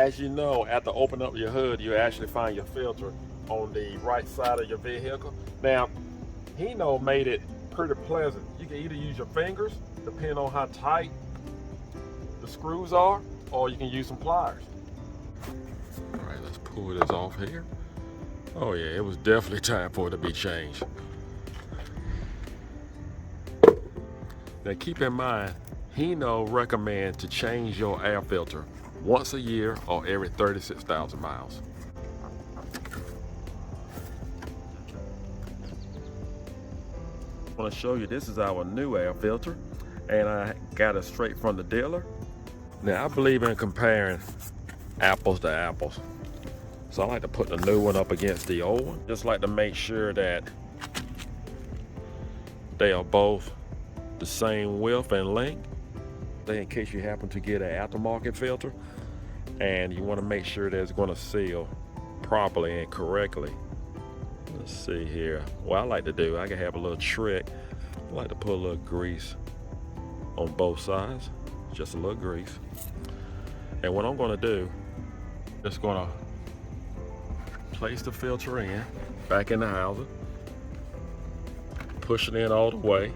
As you know, after opening up your hood, you actually find your filter on the right side of your vehicle. Now, Hino made it pretty pleasant. You can either use your fingers, depending on how tight the screws are, or you can use some pliers. All right, let's pull this off here. Oh yeah, it was definitely time for it to be changed. Now keep in mind, Hino recommends to change your air filter once a year or every 36,000 miles. I want to show you, this is our new air filter, and I got it straight from the dealer. Now I believe in comparing apples to apples, so I like to put the new one up against the old one. Just like to make sure that they are both the same width and length, in case you happen to get an aftermarket filter and you want to make sure that it's going to seal properly and correctly. Let's see here. What I like to do, I can have a little trick. I like to put a little grease on both sides, just a little grease. And what I'm going to do, just going to place the filter in, back in the housing, push it in all the way,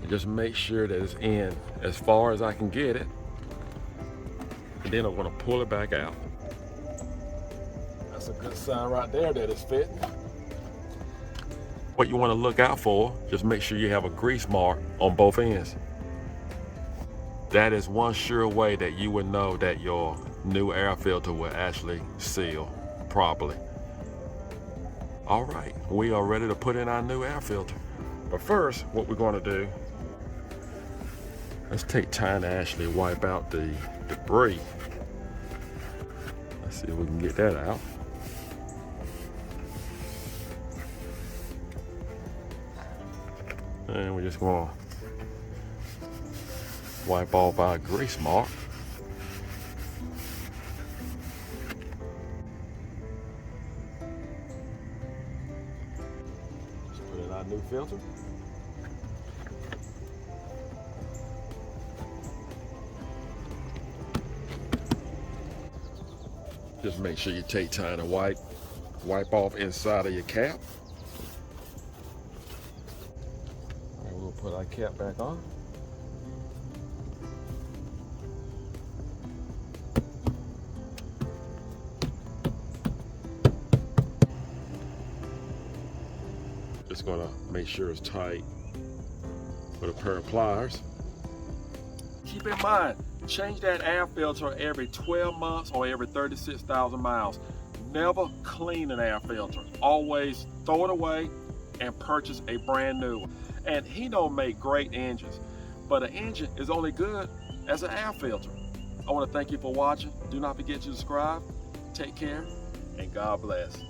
and just make sure that it's in as far as I can get it, and then I'm going to pull it back out. That's a good sign right there that it's fitting. What you want to look out for, just make sure you have a grease mark on both ends. That is one sure way that you would know that your new air filter will actually seal properly. All right, we are ready to put in our new air filter. But first, what we're going to do, let's take time to actually wipe out the debris. Let's see if we can get that out. And we're just going to wipe off our grease mark. Let's put in our new filter. Just make sure you take time to wipe off inside of your cap. And we'll put our cap back on. Just gonna make sure it's tight with a pair of pliers. Keep in mind, change that air filter every 12 months or every 36,000 miles. Never clean an air filter. Always throw it away and purchase a brand new one. And Hino make great engines, but an engine is only good as an air filter. I want to thank you for watching. Do not forget to subscribe. Take care, and God bless.